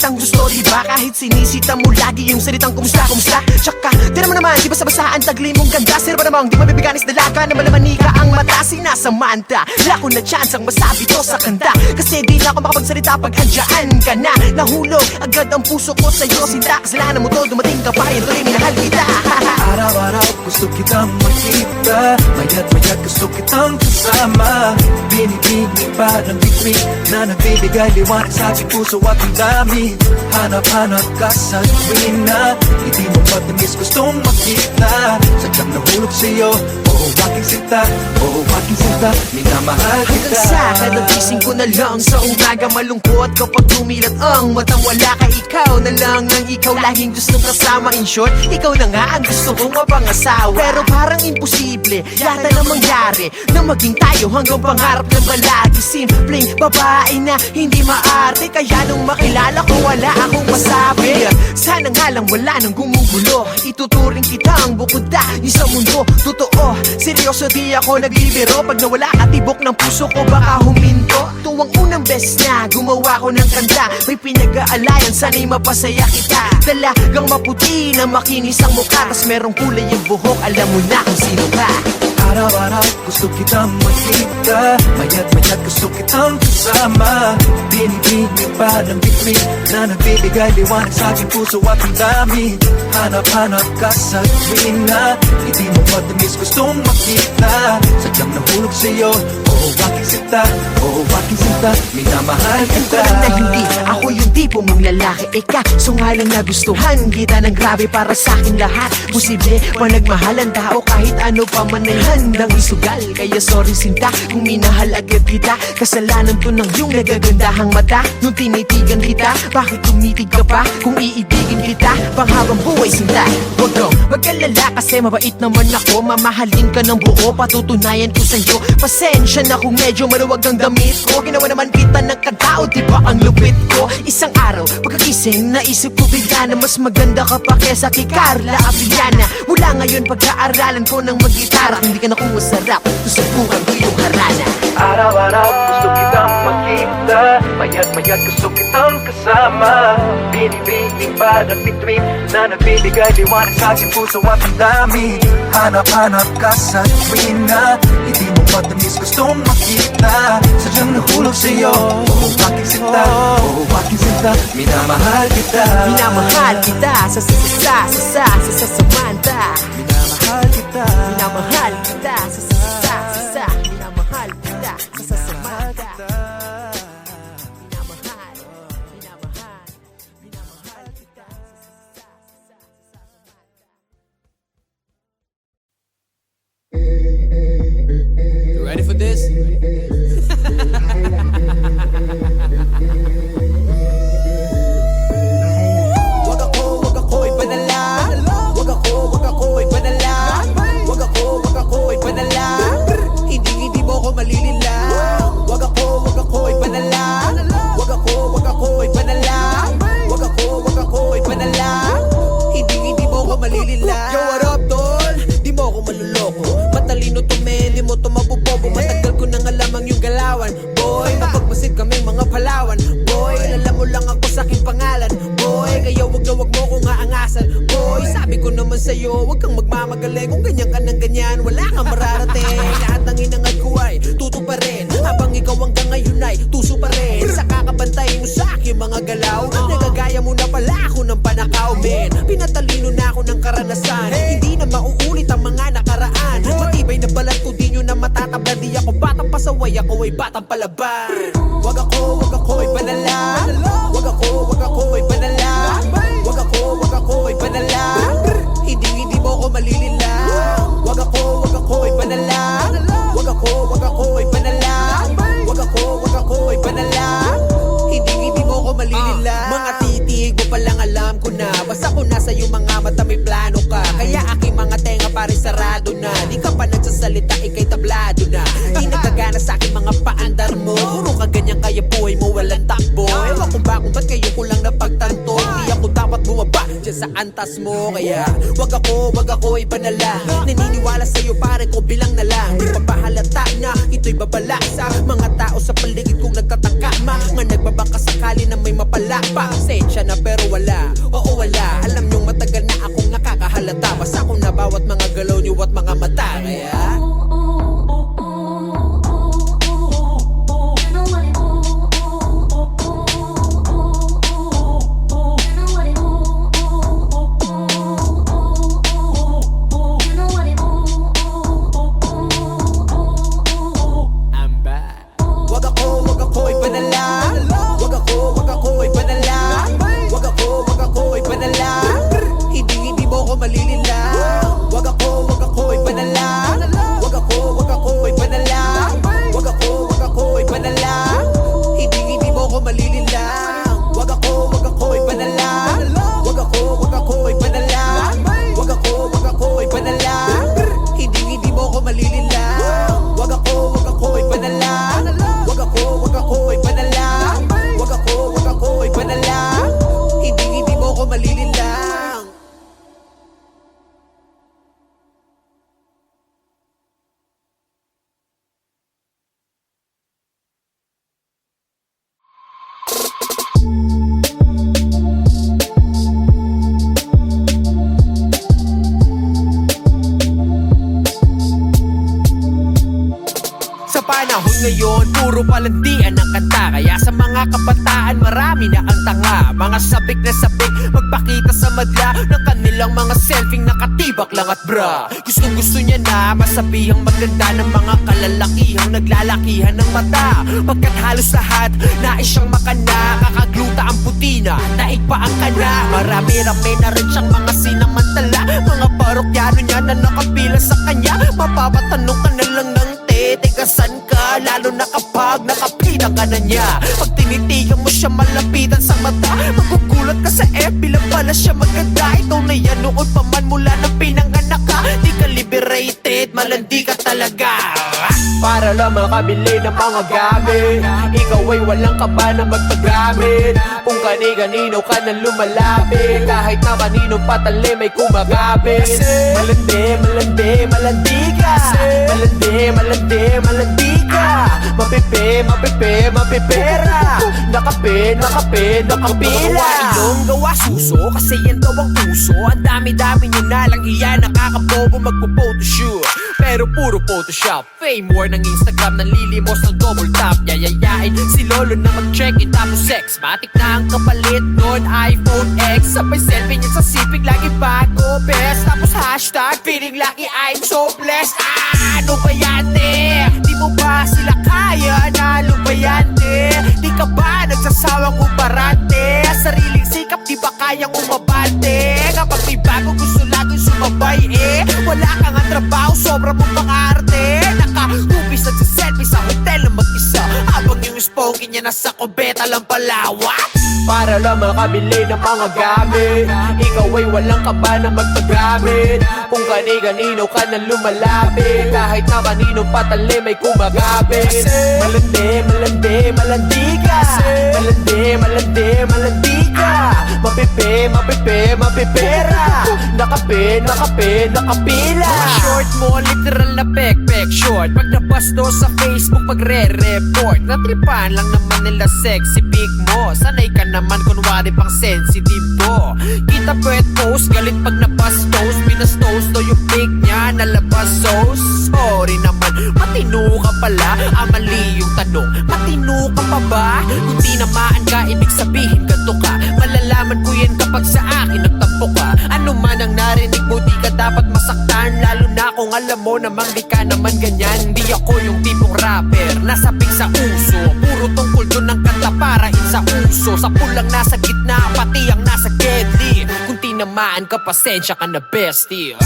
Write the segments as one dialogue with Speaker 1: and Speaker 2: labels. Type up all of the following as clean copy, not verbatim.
Speaker 1: kitang gusto, diba? Kahit sinisita mo lagi yung salitang kumusta, kumusta. Tsaka, di naman naman, di basta-basta ang tagli mong ganda. Sino ba namang di mabibiganis dalaga na malamanika ang mata sinasamanta. Wala ko na chance ang masabi to sa kanta, kasi di na ako makapagsalita pag andyan ka na. Nahulog agad ang puso ko sa'yo, sinta. Kasalanan mo to, dumating ka pa, yun tuloy minahal kita.
Speaker 2: Araw-araw gusto kitang makita, mayat-mayat gusto kitang kasama. Binibining parang bituin na nagbibigay liwanag sa aking puso at ang dami. Hanap-hanap ka sa tuwina, hindi mo matamis gustong makita. Sadyang nahulog sa'yo, oo aking sinta, oo aking sinta, minamahal kita.
Speaker 1: Hanggang sa kada gising ko na lang sa umaga, malungkot kapag tumilat ang matang wala ka. Ikaw na lang ang ikaw laging gustong kasama. In short, ikaw na nga ang gusto kong mapangasawa. Pero parang imposible yata na mangyari na maging tayo hanggang pangarap ng balagi. Simpleng babae na hindi maarte, kaya nung makilala ko wala akong masabi. Sana nga lang wala nang gumugulo, ituturing kitang bukod tayo sa mundo. Totoo, seryoso di ako nagbibiro, pag nawala ka tibok ng puso ko baka huminto. Tuwang unang best na gumawa ko ng kanta, may pinag-aalayan sana'y mapasaya kita. Talagang maputi na makinis ang mukha, tas merong kulay yung buhok, alam mo na kung sino ka.
Speaker 2: Araw-araw gusto kitang makita, mayat-mayat gusto kitang kasama. Binibining parang bituin na nagbibigay liwanag sa aking puso at ang dami. Hanap-hanap ka sa tuwina, hindi mo matamis gustong makita. Sadyang nahulog sa'yo, oo aking sinta, oo aking sinta, minamahal kita.
Speaker 1: Alam na hindi ako yung tipo mong lalaki, ika so nga lang nagustuhan kita ng grabe para sa akin lahat. Posible pa nagmahal ang tao kahit ano pa man ay handang isugal. Kaya sorry sinta kung minahal agad kita, kasalanan to ng iyong nagagandahang mata. Nung tinitigan kita, bakit tumitig ka pa? Kung iibigin kita, panghabang buhay sinta. Huwag kang mag-alala kasi mabait naman ako, mamahalin ka ng buo, patutunayan ko sa'yo. Pasensya na kung medyo maluwag ang damit ko, ginawa naman kita ng katao, diba ang lupit ko? Isang araw, pagkagising, naisip ko bigla na mas maganda ka pa kesa kay Carla Abiliana. Mula ngayon pag-aaralan ko ng mag-gitara, hindi ka na kung masarap, susubukan ko yung harana.
Speaker 2: Araw-araw gusto kitang makita, mayat-mayat gusto kitang kasama. Binibining parang bituin na nagbibigay liwanag sa aking puso at ang dami. Hanap-hanap ka sa tuwina, hindi mo matamis gustong makita. Sadyang nahulog sa'yo, oo aking sinta, oo aking sinta, minamahal kita.
Speaker 1: Minamahal kita sa Samantha.
Speaker 2: Minamahal kita.
Speaker 1: Minamahal kita sa minamahal kita sa Samantha. Minamahal kita
Speaker 3: You ready for this?
Speaker 4: Wag ako ipadala. Wag ako ipadala. Wag ako ipadala. Hindi mo ko malilila. Wag ako ipadala. Wag ako ipadala. Wag ako ipadala. Hindi mo ko malilila. Yo, what up, tol? Di mo ko maluloko. Matalino to men, di mo to mabubobo. Matagal ko nang alam ang iyong galawan. Boy, mapagmasid kaming mga Palawan. Boy, alam mo lang ako sa aking pangalan. Boy, kaya wag mo kong aangasan. Boy, sabi ko naman sa'yo, wag kang magmamagaling. Kung ganyan ka ng ganyan, wala kang mararating. Lahat ng inangad ko ay tuto pa rin, habang ikaw hanggang ngayon ay tuso pa rin. Sa kakabantay mo sa aking mga galaw, nagagaya mo na pala ako ng panakaw, men. Pinatalino na ako ng karanasan, hindi na mauulit ang mga nakaraan. Matibay na balat ko, di nyo na matatabla. Di ako batang pasaway, ako ay batang palaban. Wag ako ipadala. Wag ako ipadala. Wag ako ipadala. Hindi mo ko malilila. Wag ako ipadala. Wag ako ipadala. Wag ako ipadala. Hindi mo ko malilila. Mga titig mo palang alam ko na, basta ko nasa iyong mga mata may plano ka. Kaya aking mga tenga pare sarado na. Di ka pa nagsasalita, ikay tablado na. Di nagagana sa aking mga paandar mo. Puro ka ganyan kaya buhay mo walang tao. sa antas mo. Kaya wag ako, iba na lang. Naniniwala sa'yo pare ko bilang na lang. Di pa pahalata na ito'y babala sa mga tao sa paligid kong nagtatangka. Mga nagbabaka sakali na may mapala pa. Sensya na pero wala, oo wala. Alam nyong matagal na akong nakakahalata. Basta ko na bawat mga galaw niyo at mga mata. Kaya wag ako, iba na lang. Wag ako, iba na lang. Wag ako, iba na lang. Hindi mo ko malililang. Wag ako, iba na lang. Wag ako, iba na lang. Wag ako, iba na lang. Hindi mo ko malililang. Wag ako, iba na lang. Wag ako, iba na lang. Wag ako, iba na lang. Hindi mo ko malililang. Wag ako, iba na lang. Wag ako, iba na lang. Wag ako, iba na lang. Hindi mo ko malililang. Sa panahon ngayon, puro palandian ang kanta. Kaya sa mga kabataan, marami na ang tanga. Mga sabik na sabik, magpakita sa madla ng kanilang mga selfing nakatibak lang at bra. Gusto niya na masabihang maganda ng mga kalalakihang naglalakihan ng mata. Pagkat halos lahat, nais siyang makana. Kakagluta ang putina, daig pa ang kana. Marami-rami na rin siyang mga sinamantala. Mga parokyano niya na nakapila sa kanya. Mapapatanong ka na lang ng teka san ka, lalo na kapag nakapita ka na niya. Pag tinitigan mo siya malapitan sa mata, magugulat ka sa FB lang pala siya maganda. Ikaw na yan noon pa man mula na pinanganak ka. Di ka liberated, malandi ka talaga. Para lang makabili ng mga gamit, ikaw ay walang kaba na magpagamit. Kung kani-kanino ka na lumalapit, kahit na kaninong patali may kumagapit. Malandi ka. Malandi ka. Mapipera. Nakapila. Ilong gawa suso, kasi yan daw ang puso. Ang dami-dami nyo na lang iyan, nakakabobo magpo-photoshoot. Pero puro Photoshop. Fame war ng Instagram, nanlilimos ng double tap. Yayayain si Lolo na mag-check-in tapos sex. Matik na ang kapalit nun, iPhone X. Sabay selfie niya sa sipig, lagi bago best. Tapos hashtag, feeling lucky, I'm so blessed. Ano ba yan, di mo ba sila kaya? Nalo ba yan, di ka ba nagsasawang uparante? Sariling sikap, di ba kayang umabante? Kapag may bago gusto laging sumabay, wala kang ang trabaho, sobra mong pang-arte. Naka-hubis at selfie sa hotel na mag-isa, habang yung sponky niya nasa kubeta lang palawa. Para lang makabili ng mga gamit, ikaw ay walang kaba na magpagamit. Kung kani-kanino ka na lumalapit, kahit na kaninong patali may kumagapit. Malandi ka. Mapipera. Nakapila. Mga short mo, literal na pek short. Pag nabasto sa Facebook, pagre-report, natripan lang naman nila sexy pic mo. Sanay ka naman kunwari pang sensitive to. Kita pwet post, galit pag nabastos. Binastos to yung pic niya, nalabas sauce. Sorry naman, matino ka pala. Mali yung tanong, matino ka pa ba? Kung tinamaan ka, ibig sabihin ganto ka. Malalaman ko yan kapag sa akin nagtampo ka. Ano man ang narinig mo, di ka dapat masaktan. Lalo na kung alam mo namang di ka naman ganyan. Di ako yung tipong rapper, nasabik sa uso. Puro tungkol doon ng kanta para sa uso. Sa pulang nasa gitna, pati ang nasa deadly. Kung tinamaan ka, pasensya ka na bestie.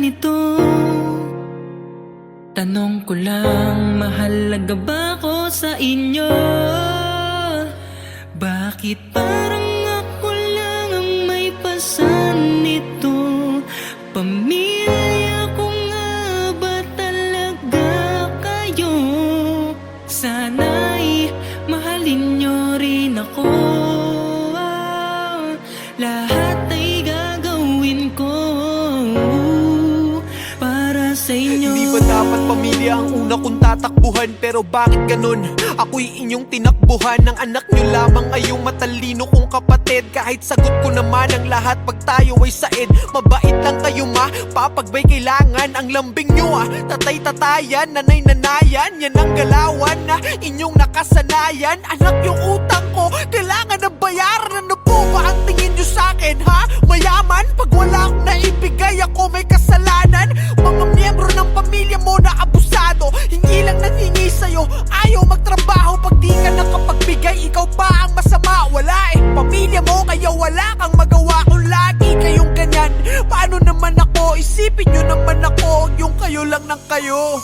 Speaker 5: ganito. Tanong ko lang, mahalaga ba ako sa inyo? Bakit parang ako lang ang may pasan nito? Pamilya ko nga ba talaga kayo? Sana'y mahalin nyo rin ako. Lahat ay gagawin ko para sa inyo.
Speaker 4: Hindi ba dapat pamilya ang una kong tatakbuhan? Pero bakit ganun? Ako'y inyong tinakbuhan. Ang anak nyo lamang ay yung matalino kong kapatid. Kahit sagot ko naman ang lahat pag tayo ay said. Mabait lang kayo ma, papagbay kailangan. Ang lambing nyo tatay-tatayan, nanay-nanayan. Yan ang galawan na inyong nakasanayan. Anak yung utang ko, kailangan na bayaran. Ano po ba ang tingin nyo sa'kin ha? Mayaman? Pag wala akong naibigay, ako may kasalanan. Mga miyembro ng pamilya mo na abusado, hingi lang nang hingi sa'yo, ayaw magtrabaho. Pag di ka nakapagbigay, ikaw pa ang masama. Wala pamilya mo, kaya wala kang magawa. Kung lagi kayong ganyan, paano naman ako? Isipin nyo naman ako, yung kayo lang ng kayo.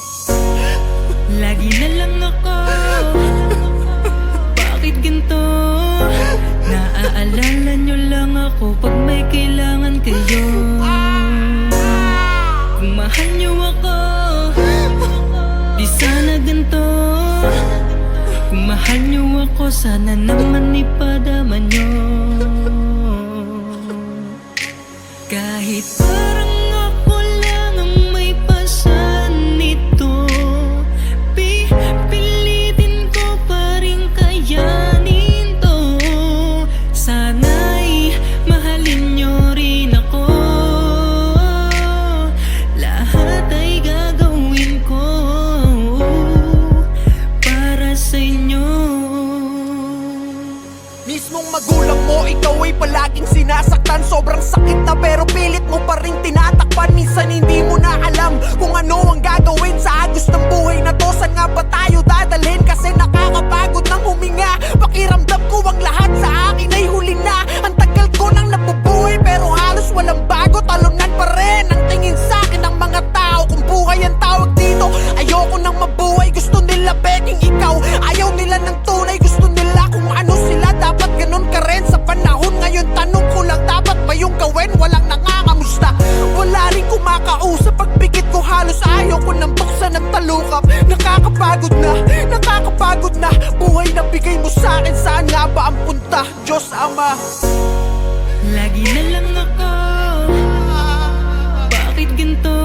Speaker 5: Lagi na lang ako, bakit ganito? Naaalala nyo lang ako pag may kailangan kayo. Kung mahal nyo ako, di sana ganito. Kung mahal nyo ako, sana naman ipadama nyo. Kahit parang ako lang ang may pasan nito, pipilitin ko pa rin kayanin to. Sana'y mahalin nyo rin ako. Lahat ay gagawin ko para sa inyo.
Speaker 4: Mismong magulang mo, ikaw ay palaging sinasaktan. Sobrang sakit na pero pilit mo pa rin tinatakpan. Minsan hindi mo na alam kung ano ang gagawin sa agos ng buhay na to. Saan nga ba tayo dadalhin? Kasi nakakapagod ng huminga. Pakiramdam ko ang lahat sa akin ay huli na. Ang tagal ko nang nabubuhay pero halos walang bago. Talunan pa rin ang tingin sa akin ng mga tao. Kung buhay ang tawag dito, ayoko nang mabuhay. Gusto nila peking ikaw, ayaw nila ng tunay. Gusto nila kung ano sila, dapat ganun ka rin sa panahon ngayon. Tanong ko lang, dapat ba yung gawin? Walang nangangamusta, wala rin kumakausap. Pagpikit ko halos ayaw ko nang buksan at talukap. Nakakapagod na buhay na bigay mo sa akin. Saan nga ba ang punta? Diyos Ama,
Speaker 5: Lagi na lang ako, bakit ganito?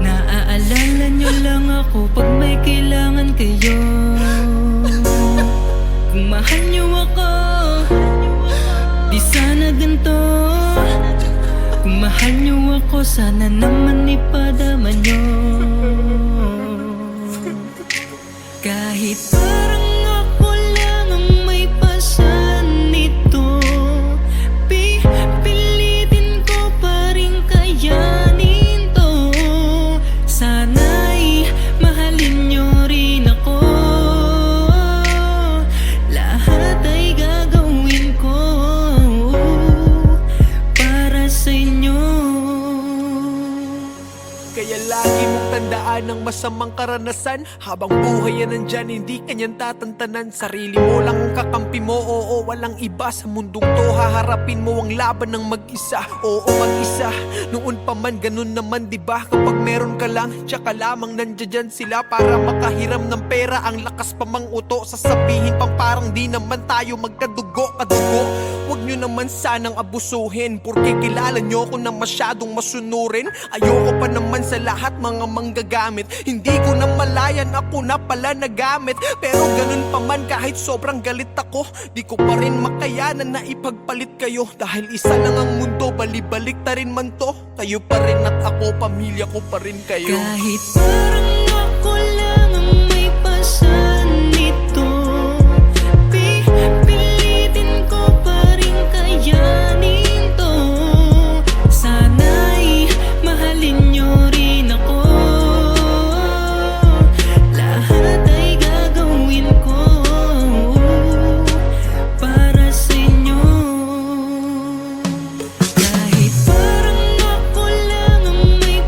Speaker 5: Naaalala nyo lang ako pag may kailangan kayo. Kung mahal nyo ako, di sana ganito. Kung mahal nyo ako, sana naman ipadama nyo. Kahit parang ako lang ang may pasan nito, pipilitin ko pa rin kayanin to. Sana'y mahalin nyo rin ako. Lahat ay gagawin ko para sa inyo.
Speaker 4: kaya lagi mong tandaan ang masamang karanasan. Habang buhay yan nandyan, hindi kanyan tatantanan. Sarili mo lang ang kakampi mo, oo, walang iba. Sa mundong to, haharapin mo ang laban ng mag-isa. Oo, mag-isa, noon pa man, ganun naman, diba? Kapag meron ka lang, tsaka lamang nandiyan sila para makahiram ng pera. Ang lakas pa mang uto, sasabihin pang parang di naman tayo magkadugo, kadugo. Huwag nyo naman sanang abusuhin, porque kilala nyo ko na masyadong masunurin. Ayoko pa naman sa lahat mga manggagamit. Hindi ko na malayan, ako na pala nagamit. Pero ganun pa man, kahit sobrang galit ako, di ko pa rin makayanan na ipagpalit kayo. Dahil isa lang ang mundo, balibalik ta rin man to. Kayo pa rin at ako, pamilya ko pa rin kayo.
Speaker 5: Kahit parang ako lang ang may pasan nito, pipilitin ko pa rin kayanin to. Sana'y mahalin nyo rin ako. Lahat ay gagawin ko para sa inyo. Kahit parang ako lang ang may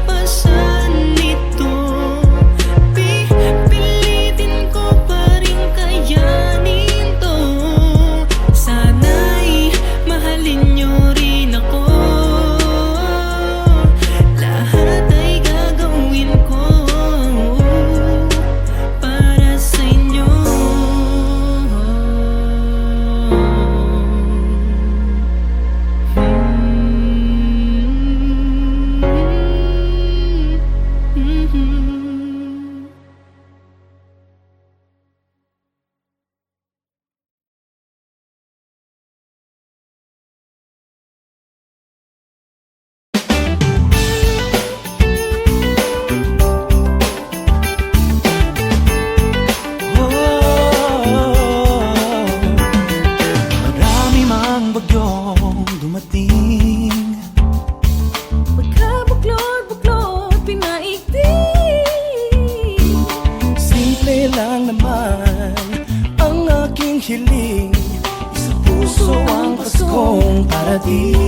Speaker 2: kong parating.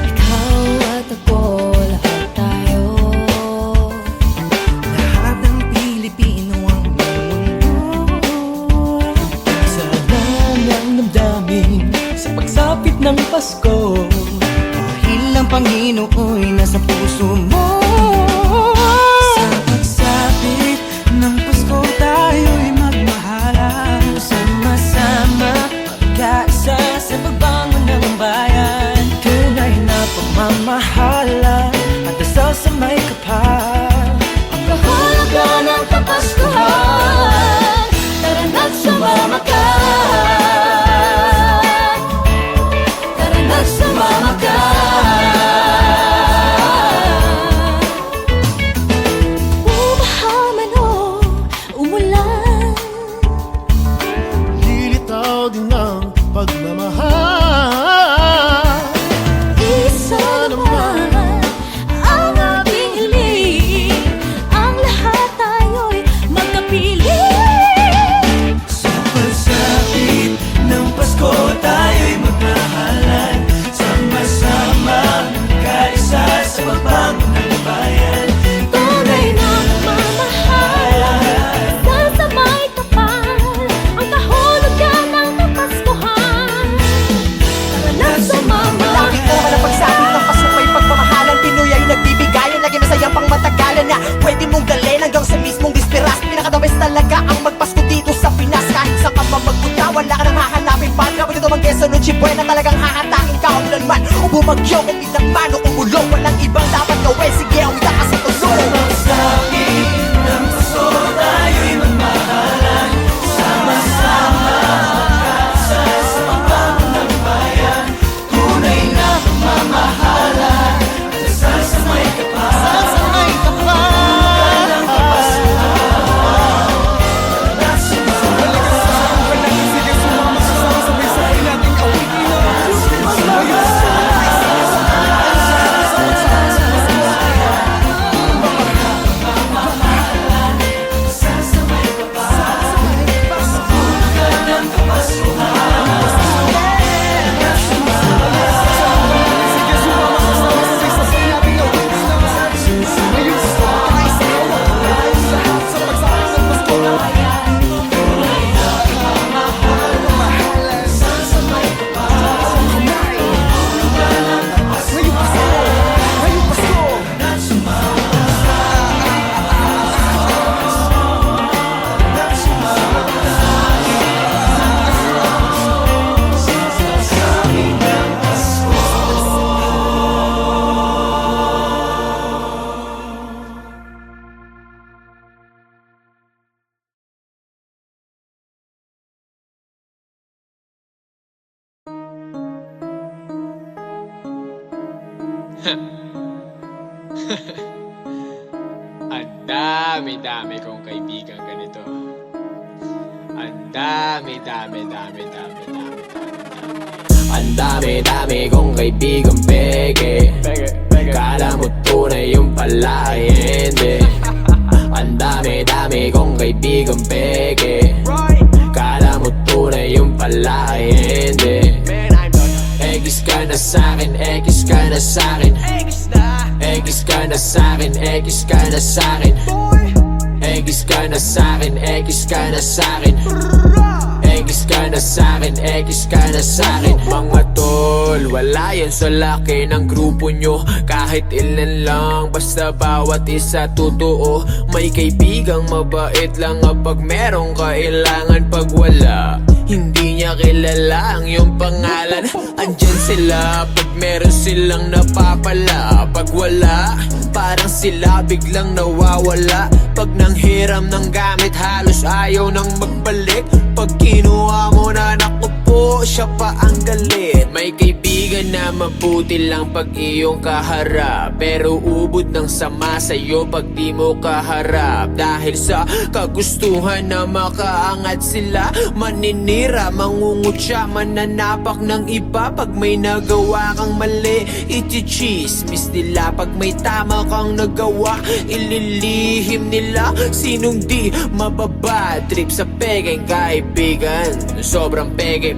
Speaker 5: Ikaw at ako, lahat tayo.
Speaker 2: Lahat ng Pilipino ang mundo. Sarang ang damdamin sa pagsapit ng Pasko. Dahil ang Panginoon nasa puso mo. Sa pagsapit ng Pasko tayo'y magmahalan. Sama-sama magkaisa sa pagbangon ng bayan. Tunay na pagmamahalan at dasal sa may kapal.
Speaker 5: Ang kahulugan ng Kapaskuhan, tara na't sumama ka. Tara na't sumama ka. Bumaha man o umulan,
Speaker 6: Lilitaw din ang pagmamahal.
Speaker 5: isa naman ang ating hiling. Ang lahat tayo'y magkapiling.
Speaker 2: Sa pagsapit ng Pasko tayo'y magmahalan. Sama-sama magkaisa sa pagbangon ng bayan.
Speaker 5: Tunay na pagmamahal, sasamay kapal. Ang kahulugan ng Kapaskuhan, tara na't sumama
Speaker 1: Lagi ko naman ang pagsapit ng Pasko ay pagmamahalan. Pinoy ay nagbibigayan, lagi masayang pang matagalan na pwede mong dalhin hanggang sa mismong disperas. Pinaka-the-best talaga ang magpasko dito sa Pinas. Kahit saan ka pa magpunta, wala ka nang hahanapin pa. Kapag ito mang Quezon o Chibuen na talagang hahatakin ka ulanman o bumagyo, kung pinagmano, umulong. Walang ibang dapat gawin, sige, umita ka sa tulong.
Speaker 2: Pagsapit ng Pasko tayo'y magmahalan. Sama-sama magkaisa sa pagbangon ng bayan. Tunay na pagmamahalan at dasal sa may kapal.
Speaker 7: Ang dami-dami kong kaibigan ganito. Ang dami-dami.
Speaker 3: Ang dami-dami kong kaibigan peke. Kala mo tunay yung pala ay hindi. Ang dami-dami kong kaibigan peke. Kala mo tunay yung pala ay hindi. X ka na sa'kin, X ka na sa'kin. X ka na sa'kin, X ka na sa'kin. X ka na sa'kin, X ka na sa'kin. X ka na sa'kin, X ka na sa'kin. Mga tol, wala yan sa laki ng grupo nyo. Kahit ilan lang, basta bawat isa totoo. May kaibigang mabait lang kapag merong kailangan. Pag wala, hindi niya kilala ang iyong pangalan. Andyan sila pag meron silang napapala. Pag wala, parang sila biglang nawawala. Pag nanghiram ng gamit, halos ayaw nang magbalik. Pag kinuha mo na, naku po, siya pa ang galit. May kaibigan na mabuti lang pag iyong kaharap, pero ubod ng sama sa'yo pag di mo kaharap. Dahil sa kagustuhan na makaangat sila, maninira, mangungutya, mananapak ng iba. Pag may nagawa kang mali, iti-chismis nila. Pag may tama kang nagawa, ililihim nila. Sinong di mababad trip sa pegeng kaibigan? Sobrang pege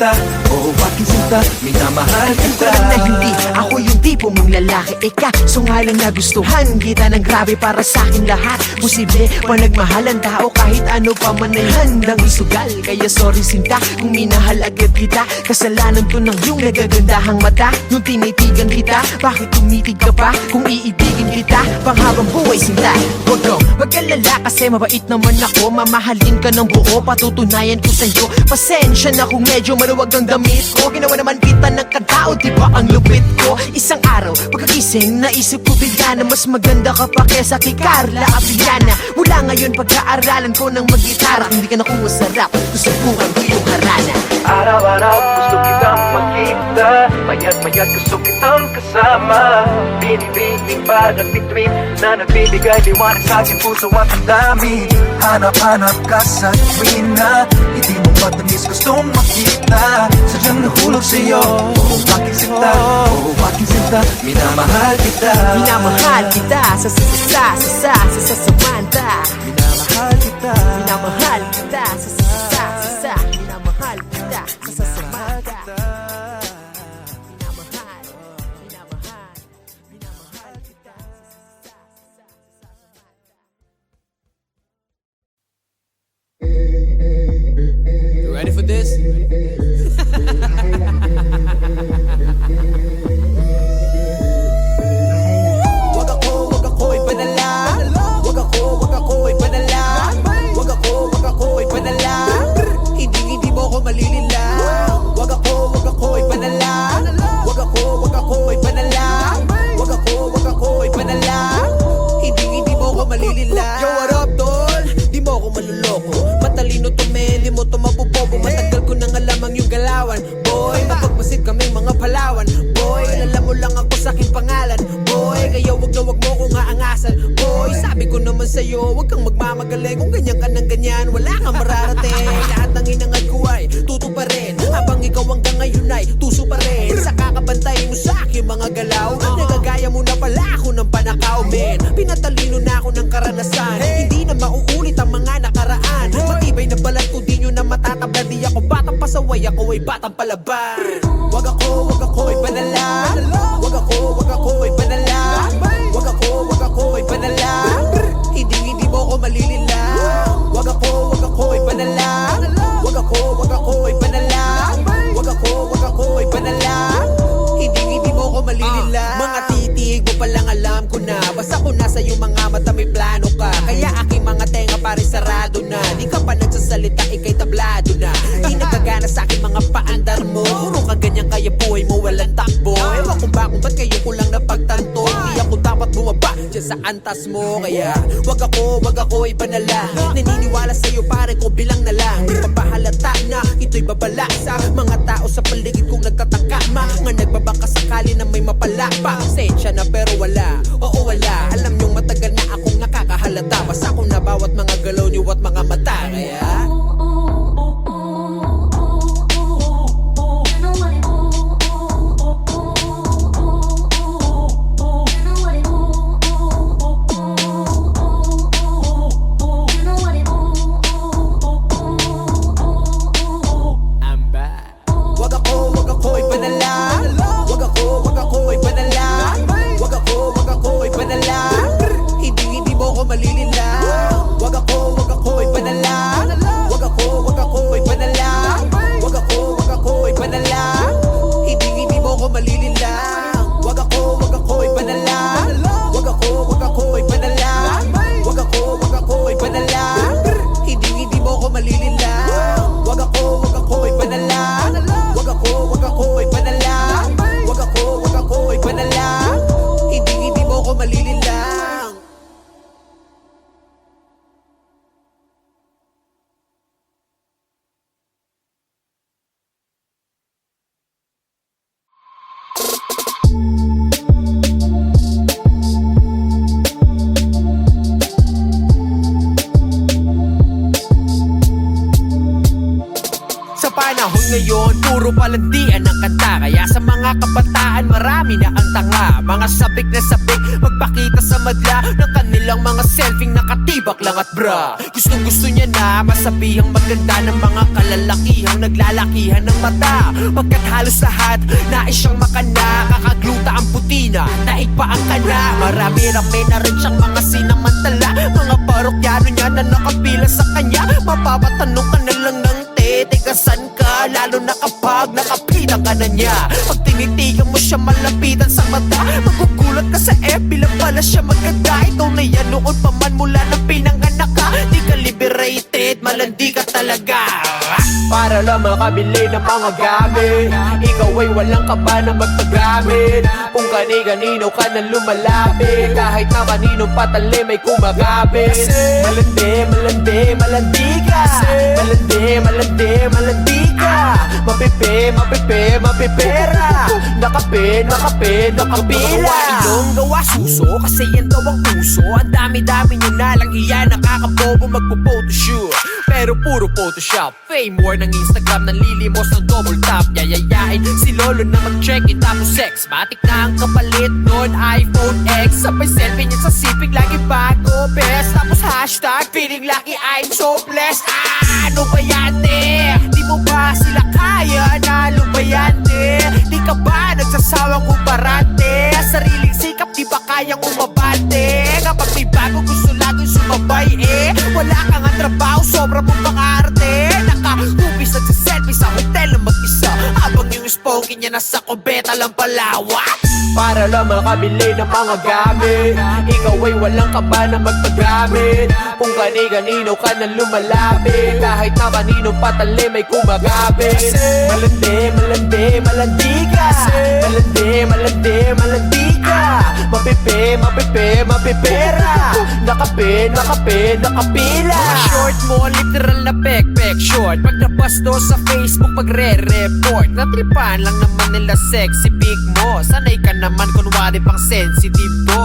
Speaker 2: kita, oo aking sinta, minamahal kita.
Speaker 1: Alam na hindi ako yung tipo mong lalaki, ika so nga lang nagustuhan kita ng grabe para sa akin lahat. Posible pa nagmahal ang tao kahit ano pa man ay handang isugal. Kaya sorry sinta kung minahal agad kita, kasalanan to ng iyong nagagandahang mata. Nung tinitigan kita, bakit tumitig ka pa? Kung iibigin kita, panghabang buhay sinta. Huwag kang mag-alala kasi mabait naman ako. Mamahalin ka ng buo, patutunayan ko sa'yo. Pasensya na kung medyo maluwag ang damit ko. Ginawa naman kita ng katao, di ba ang lupit ko? Isang araw, pagkagising, naisip ko bigla na mas maganda ka pa kesa kay Carla Abiliana. Mula ngayon, pag-aaralan ko ng mag-gitara. Kung di ka nakuha sa rap, susubukan ko yung harana.
Speaker 2: Araw-araw gusto kitang makita, mayat-mayat gusto kitang kasama. Binibining parang bituin na nagbibigay liwanag sa aking puso at ang dami. Hanap-hanap ka sa tuwina, hindi mo matamis gustong makita. Sadyang nahulog sa'yo, oo aking sinta, oo aking sinta, minamahal kita.
Speaker 1: Minamahal kita sa Samantha.
Speaker 2: Minamahal kita.
Speaker 1: Minamahal kita sa minamahal kita sa Samantha. Minamahal kita.
Speaker 3: You ready for this?
Speaker 4: Wag ako'y padala. Wag ako'y padala. Wag ako'y padala. Hindi mo ko malilila. Wag ako'y padala. Wag ako'y padala. Wag ako'y padala. Hindi mo ko malilila. Yo, what up, tol? Di mo ko maluloko. Matalino to men, di mo to mapupobo. Matagal ko nang alam ang iyong galawan. Boy, napagmasid kaming mga Palawan. Boy, alam mo lang ako sa aking pangalan. Boy, kaya wag na wag mo kong aangasan. Boy, sabi ko naman sa'yo, wag kang magmamagaling. Kung ganyan ka ng ganyan, wala kang mararating. Lahat ng inangad ko ay tuto pa rin, habang ikaw hanggang ngayon ay tuso pa rin. Sa kakabantay mo sa aking mga galaw, nagagaya mo na pala ako ng panakaw, men. Pinatalino na ako ng karanasan, hindi na mauulit ang mga nakaraan. Matibay na balat ko, di nyo na matatabla. Di ako batang pasaway, ako ay batang palaban. Wag ako'y padala. Wag ako'y padala. Wag ako'y padala. Hindi mo ko malilila. Wag ako'y padala. Wag ako'y padala. Wag ako'y padala. Hindi mo ko malilila. Mga titig mo palang alam ko na, basta ko nasa iyong mga mata may plano ka. Kaya aking mga tenga pare sarado na. Di ka pa nagsasalita, ikay tablado na. Di nagagana sa aking mga paandar mo. Puro ka ganyan kaya buhay mo walang takbo. Ewan kung ba kung ba't kayo ko lang napagtanto. Di ako dapat bumaba dyan sa antas mo. Kaya wag ako'y banala. Naniniwala sa'yo pare ko bilang na lang. Di papahalata na ito'y babala sa mga tao sa paligid kong nagtatangka. Mga nagbabaka sakali na may mapala pa. Sensya na pero wala, oo wala. Alam niyong matagal na akong nakakahalata. Basta ko na bawat mga galaw niyo at mga mata. Kaya ako'y padala. Wag ako'y padala. Wag ako'y padala. Hindi mo ko malilila. Wag ako'y padala.
Speaker 1: panahon ngayon, puro palandian ang kanta. Kaya sa mga kabataan, marami na ang tanga. Mga sabik na sabik, magpakita sa madla ng kanilang mga selfie nakatibak lang at bra. Gustong gusto niya na masabihang maganda ng mga kalalakihang naglalakihan ng mata. Pagkat halos lahat, nais siyang makana. Kakagluta ang putina, daig pa ang kana. Marami-rami na rin siyang mga sinamantala. Mga parokyano niya na nakapila sa kanya. Mapapatanong ka na lang ng teka saan ka? Lalo na kapag nakapila ka na niya. Pag tinitigan mo siya malapitan sa mata, magugulat ka sa FB lang pala siya maganda. Ikaw na yan noon pa man mula nang pinanganak ka. Di ka liberated, malandi ka talaga. Para lang makabili ng mga gamit, ikaw ay walang kaba na magpagamit. Kung kani-kanino ka na lumalapit, kahit na kaninong patali may kumagapit. Malandi, malandi, malandi ka. Malandi, malandi, malandi ka. Mapipi, mapipi, mapipera. Nakape, nakape, nakabila. Ilong gawa suso, kasi yan daw ang puso. Ang dami-dami nyo na lang iya, nakakabobo magpo-photoshoot. Pero puro Photoshop, fame war ng Instagram, nanlilimos ng double tap. Yayayain si Lolo na mag-check-in tapos sex. Matik na ang kapalit nun, iPhone X. Sabay selfie niya sa sipig, lagi bago best. Tapos hashtag, feeling lucky, I'm so blessed. Ano ba yan, te? Di mo ba sila kaya? Ano ba yan, te? Di ka ba nagsasawang umarante? Sariling sikap, di ba kayang umabante? Kapag may bago gusto laging sumabay, wala kang ang trabaho, sobra mo pang arte. Nakahubis at selfie sa hotel na mag-isa, habang yung sponky niya nasa kubeta lang palawa. Para lang makabili ng mga gamit, ikaw ay walang kaba na magpagamit. Kung kani-kanino ka na lumalapit, kahit na kaninong patali may kumagapit. Malandi, malandi, malandi ka. Malandi, malandi, malandi ka. Mapipi, mapipi, mapipera. Nakape, nakape, nakapila. Mga short mo, literal na pek-pek short. Pag nabasto sa Facebook, magre-report. Natripan lang naman nila sexy big mo. Sanay ka naman kunwari pang sensitive to.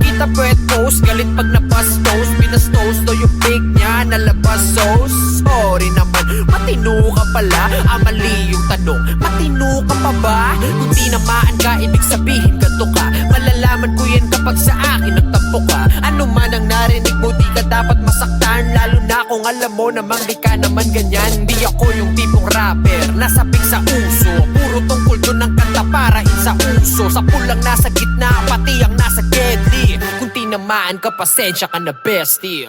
Speaker 1: Kita pwet post, galit pag nabastos. Binastos to yung big niya, nalabas sauce. Sorry naman, matino ka pala. Mali yung tanong, matino ka pa ba? Kung tinamaan ka, ibig sabihin ganto ka. Malalaman ko yan kapag sa akin nagtampo ka. Ano man ang narinig mo, di ka dapat masaktan. Lalo na kung alam mo namang di ka naman ganyan. Di ako yung tipong rapper, nasabik sa uso. Puro tungkol doon ang kanta para sa uso. Sa pulang nasa gitna, pati ang nasa deadly. Kung tinamaan ka, pasensya ka na bestie.